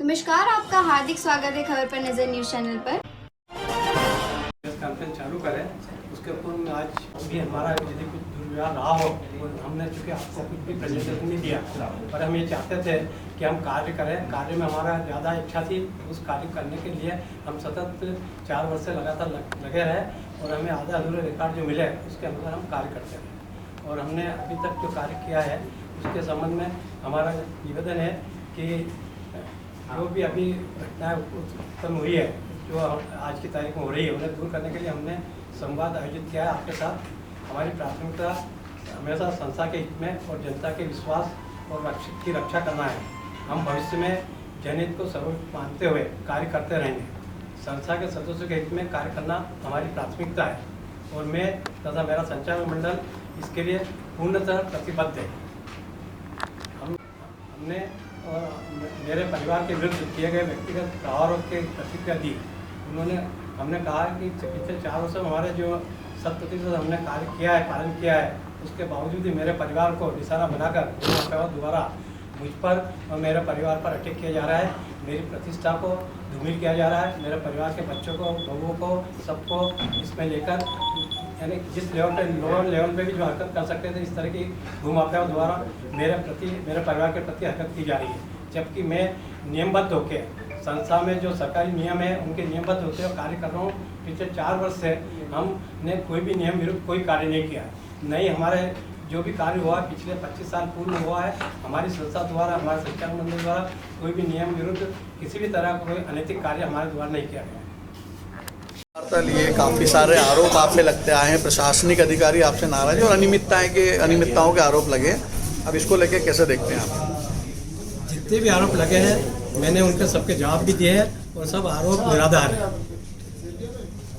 नमस्कार, आपका हार्दिक स्वागत है खबर पर नजर न्यूज चैनल पर। कॉन्फ्रेंस चालू करें उसके ऊपर में आज भी हमारा यदि कुछ दुर्व्यवहार रहा हो तो हमने चूँकि आपको कुछ भी प्रेजेंटेशन नहीं दिया, पर हम ये चाहते थे कि हम कार्य करें। कार्य में हमारा ज़्यादा इच्छा थी। उस कार्य करने के लिए हम सतत 4 वर्ष से लगातार लगे रहे और हमें आधा अधूरे रिकॉर्ड जो मिले उसके अनुसार हम कार्य करते रहे। और हमने अभी तक जो कार्य किया है उसके संबंध में हमारा निवेदन है कि जो भी अभी घटनाएँ उत्पन्न हुई है, जो आज की तारीख में हो रही है, उन्हें दूर करने के लिए हमने संवाद आयोजित किया है आपके साथ। हमारी प्राथमिकता हमेशा संस्था के हित में और जनता के विश्वास और की रक्षा करना है। हम भविष्य में जनहित को सर्वोच्च मानते हुए कार्य करते रहेंगे। संस्था के सदस्यों के हित में कार्य करना हमारी प्राथमिकता है और मैं तथा मेरा संचालक मंडल इसके लिए पूर्णतः प्रतिबद्ध है। हमने मेरे परिवार के विरुद्ध किए गए व्यक्तिगत प्रहारों के प्रतिक्रिया दी। हमने कहा कि पिछले 4 वर्षों में हमारे जो 100% हमने कार्य किया है, पालन किया है, उसके बावजूद ही मेरे परिवार को निशाना बनाकर दोबारा मुझ पर और मेरे परिवार पर अटैक किया जा रहा है। मेरी प्रतिष्ठा को धूमिल किया जा रहा है। मेरे परिवार के बच्चों को, बहूओं को, सबको इसमें लेकर यानी जिस लेवल पे, लोअर लेवल पे भी जो हरकत कर सकते थे, इस तरह की भूमाफियाओं द्वारा मेरे परिवार के प्रति हरकत की जा रही है। जबकि मैं नियमबद्ध होकर संस्था में जो सरकारी नियम है उनके नियमबद्ध होते हुए कार्य कर रहा हूँ। पिछले 4 वर्ष से हमने कोई भी नियम विरुद्ध कोई कार्य नहीं किया। नहीं, हमारे जो भी कार्य हुआ पिछले 25 साल पूर्व में हुआ है। हमारी संस्था द्वारा, हमारे संचालक मंडल द्वारा कोई भी नियम विरुद्ध किसी भी तरह का कोई अनैतिक कार्य हमारे द्वारा नहीं किया गया। लिए काफ़ी सारे आरोप आपसे लगते आए हैं, प्रशासनिक अधिकारी आपसे नाराज और अनियमितताओं के आरोप लगे। अब इसको लेके कैसे देखते हैं आप? जितने भी आरोप लगे हैं मैंने उनके सबके जवाब भी दिए हैं और सब आरोप निराधार है।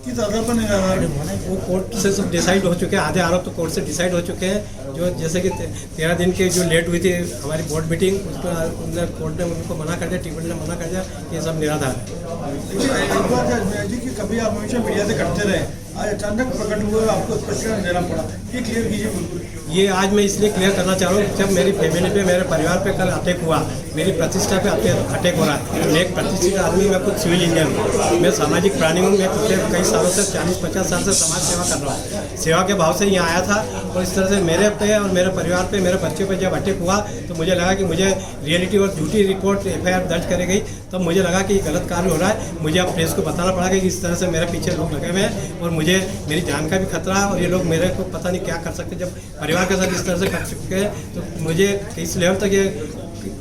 किस आधार पर निराधार है? वो कोर्ट से सब डिसाइड हो चुके हैं। आधे आरोप तो कोर्ट से डिसाइड हो चुके हैं। जो जैसे कि 13 दिन की जो लेट हुई थी हमारी बोर्ड मीटिंग, उसमें कोर्ट ने उनको मना कर दिया, ट्रिब्यूनल ने मना कर दिया, ये सब निराधार है। जी कि कभी आप हमेशा मीडिया से करते रहे, आज अचानक प्रकट हुआ, आपको स्पष्टीकरण देना पड़ा, ये क्लियर कीजिए बिल्कुल। ये आज मैं इसलिए क्लियर करना चाह रहा हूँ, जब मेरी फैमिली पे, मेरे परिवार पे कल अटैक हुआ, मेरी प्रतिष्ठा पे अटैक हो रहा है। मैं एक प्रतिष्ठित आदमी, मैं खुद सिविल इंजीनियर हूँ, मैं सामाजिक प्राणी हूँ। मैं पिछले कई सालों से 40-50 साल से समाज सेवा कर रहा हूँ। सेवा के भाव से यहाँ आया था और इस तरह से मेरे पे और मेरे परिवार पे, मेरे बच्चे पे जब अटैक हुआ तो मुझे लगा कि मुझे रियलिटी और झूठी रिपोर्ट FIR दर्ज करी गई। तब मुझे लगा कि गलत कार्य हो रहा है। मुझे अब प्रेस को बताना पड़ा कि इस तरह से मेरे पीछे लोग लगे हुए हैं और मुझे मेरी जान का भी खतरा है और ये लोग मेरे को पता नहीं क्या कर सकते। जब परिवार के साथ इस तरह से कर चुके हैं तो मुझे किस लेवल तक ये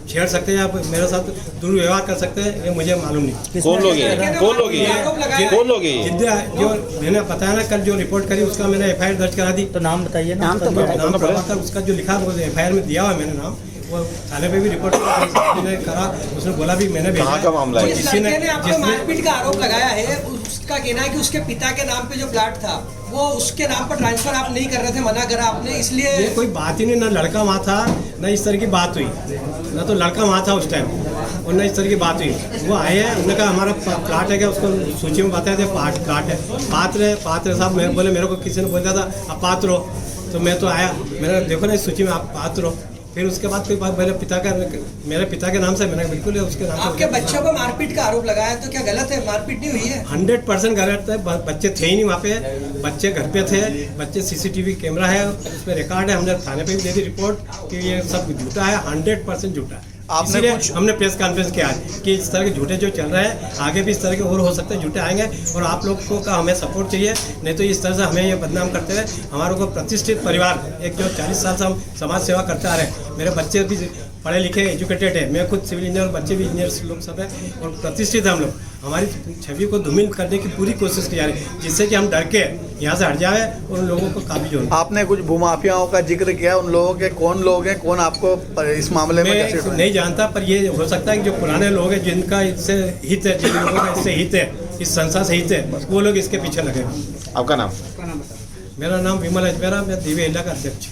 छेड़ सकते हैं या मेरे साथ दुर्व्यवहार कर सकते हैं, ये मुझे मालूम नहीं। कौन लोग हैं? कौन लोग हैं? कौन लोग हैं? जो मैंने बताया ना, कल जो रिपोर्ट करी उसका मैंने FIR दर्ज करा दी। तो नाम बताइए। नाम तो नाम उसका जो लिखा वो FIR में दिया हुआ है मैंने नाम, वो थाने पे भी रिपोर्ट मैंने करा। उसने बोला भी मैंने भेजा। कहाँ का मामला है? जिसने आपको मारपीट का आरोप लगाया है, उसका कहना है कि उसके पिता के नाम पे जो प्लाट था वो उसके नाम पर ट्रांसफर आप नहीं कर रहे थे, मना करा आपने, इसलिए ये कोई बात ही नहीं। ना लड़का वहाँ था, ना इस तरह की बात हुई, ना तो लड़का वहाँ था उस टाइम और ना इस तरह की बात हुई। वो आए हैं, उन्होंने कहा हमारा प्लाट है क्या, उसको सूची में बताया थे प्लाट है। पात्र साहब मेरे बोले, मेरे को किसी ने बोला था आप पात्र हो, तो मैं तो आया, मैंने देखो ना इस सूची में आप पात्र हो। फिर उसके बाद कोई बात मेरे पिता के नाम से, मैंने बिल्कुल उसके नाम से। आपके बच्चों पर मारपीट का आरोप लगाया तो क्या गलत है? मारपीट नहीं हुई है? 100% गलत है। बच्चे थे ही नहीं वहाँ पे, बच्चे घर पे थे। बच्चे CCTV कैमरा है, उसमें रिकॉर्ड है। हमने थाने पे भी दे दी रिपोर्ट कि ये सब झूठा है, 100% झूठा है। इसलिए हमने प्रेस कॉन्फ्रेंस किया है कि इस तरह के झूठे जो चल रहे हैं आगे भी इस तरह के और हो सकते हैं, झूठे आएंगे और आप लोगों का हमें सपोर्ट चाहिए। नहीं तो इस तरह से हमें ये बदनाम करते हुए हमारे को प्रतिष्ठित परिवार, एक जो 40 साल से हम समाज सेवा करते आ रहे हैं, मेरे बच्चे भी पढ़े लिखे एजुकेटेड है, मैं खुद सिविल इंजीनियर, बच्चे भी इंजीनियर लोग सब है और प्रतिष्ठित है हम लोग। हमारी छवि को धूमिल करने की पूरी कोशिश की जा रही है, जिससे कि हम डर के यहाँ से हट जाए और उन लोगों को काबू हो। आपने कुछ भूमाफियाओं का जिक्र किया, उन लोगों के कौन लोग हैं, कौन आपको इस मामले में मैं नहीं जानता, पर ये हो सकता है कि जो पुराने लोग हैं जिनका इससे हित है, जिन लोगों का इससे हित है, इस संस्था से हित है, वो लोग इसके पीछे लगे। आपका नाम? मेरा नाम विमल अजमेरा, मैं दिव्य हिला का अध्यक्ष।